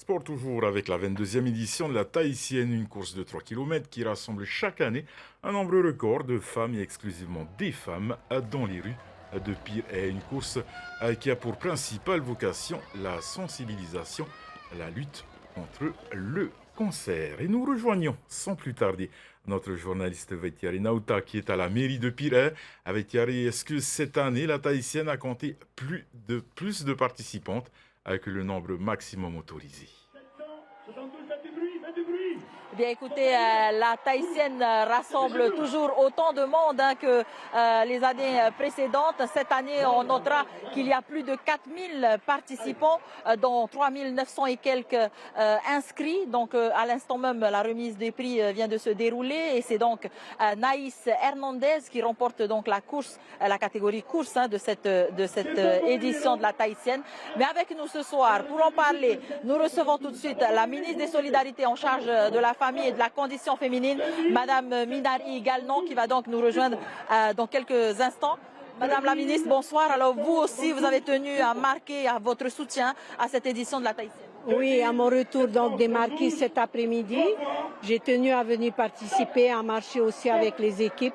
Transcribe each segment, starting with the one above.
Sport toujours avec la 22e édition de la Tahitienne, une course de 3 km qui rassemble chaque année un nombre record de femmes et exclusivement des femmes dans les rues de Pirée. Une course qui a pour principale vocation la sensibilisation à la lutte contre le cancer. Et nous rejoignons sans plus tarder notre journaliste Vaitiari Nauta qui est à la mairie de Pirée. Vaitiari, est-ce que cette année la Tahitienne a compté plus de participantes avec le nombre maximum autorisé? Eh bien, écoutez, la Tahitienne rassemble toujours autant de monde que les années précédentes. Cette année, on notera qu'il y a plus de 4000 participants, dont 3900 et quelques inscrits. Donc, à l'instant même, la remise des prix vient de se dérouler et c'est donc Naïs Hernandez qui remporte donc la course, la catégorie course de cette édition de la Tahitienne. Mais avec nous ce soir, pour en parler, nous recevons tout de suite la ministre des Solidarités en charge de la famille et de la condition féminine, Madame Minari Galnon, qui va donc nous rejoindre dans quelques instants. Madame la ministre, bonsoir. Alors vous aussi, vous avez tenu à marquer à votre soutien à cette édition de la Tahitienne. Oui, à mon retour donc des Marquises cet après-midi, j'ai tenu à venir participer, à marcher aussi avec les équipes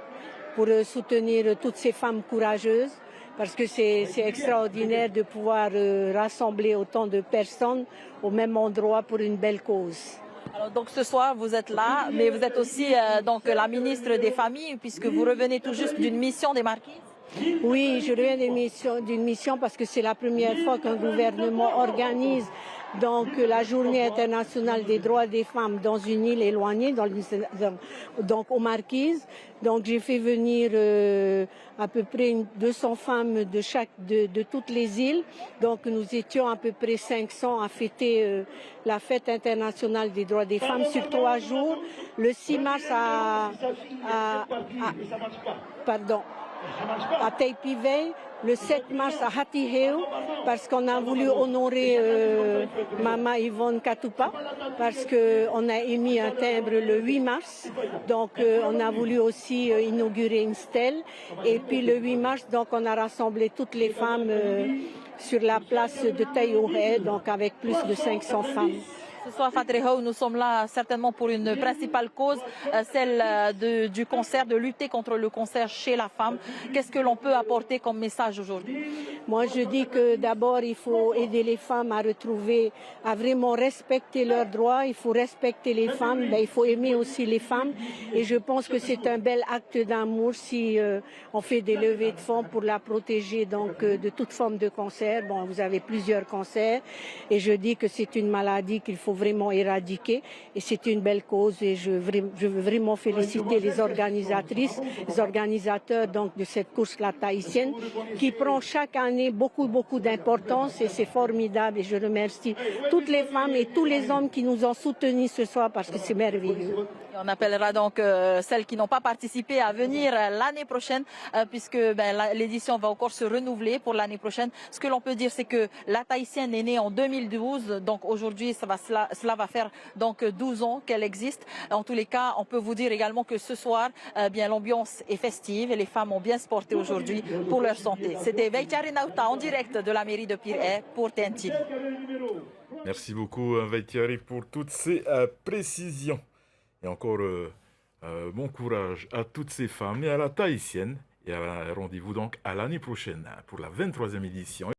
pour soutenir toutes ces femmes courageuses. Parce que c'est extraordinaire de pouvoir rassembler autant de personnes au même endroit pour une belle cause. Alors donc ce soir vous êtes là, mais vous êtes aussi donc la ministre des Familles puisque vous revenez tout juste d'une mission des Marquises. Oui, je reviens d'une mission parce que c'est la première fois qu'un gouvernement organise donc la journée internationale des droits des femmes dans une île éloignée, donc aux Marquises. Donc j'ai fait venir à peu près 200 femmes de toutes les îles. Donc nous étions à peu près 500 à fêter la fête internationale des droits des femmes sur 3 jours. Le 6 mars à Taipei, le 7 mars à Hatiheu, parce qu'on a voulu honorer Mama Yvonne Katupa, parce qu'on a émis un timbre le 8 mars, donc on a voulu aussi inaugurer une stèle, et puis le 8 mars, donc on a rassemblé toutes les femmes sur la place de Taiohae, donc avec plus de 500 femmes. Ce soir, Fatrehou, nous sommes là certainement pour une principale cause, celle du cancer, de lutter contre le cancer chez la femme. Qu'est-ce que l'on peut apporter comme message aujourd'hui? Moi, je dis que d'abord, il faut aider les femmes à retrouver, à vraiment respecter leurs droits. Il faut respecter les femmes, il faut aimer aussi les femmes. Et je pense que c'est un bel acte d'amour si on fait des levées de fonds pour la protéger donc de toute forme de cancer. Bon, vous avez plusieurs cancers et je dis que c'est une maladie qu'il faut vraiment éradiquer et c'est une belle cause et je veux vraiment féliciter les organisatrices, les organisateurs donc de cette course la Tahitienne qui prend chaque année beaucoup d'importance et c'est formidable et je remercie toutes les femmes et tous les hommes qui nous ont soutenus ce soir parce que c'est merveilleux. On appellera donc celles qui n'ont pas participé à venir l'année prochaine puisque l'édition va encore se renouveler pour l'année prochaine. Ce que l'on peut dire, c'est que la Tahitienne est née en 2012, donc aujourd'hui cela va faire donc 12 ans qu'elle existe. En tous les cas, on peut vous dire également que ce soir, l'ambiance est festive et les femmes ont bien se porté aujourd'hui pour leur santé. C'était Vaitiari Nauta en direct de la mairie de Pirée pour TNT. Merci beaucoup Vaitiari pour toutes ces précisions. Et encore bon courage à toutes ces femmes et à la Tahitienne. Et rendez-vous donc à l'année prochaine pour la 23e édition.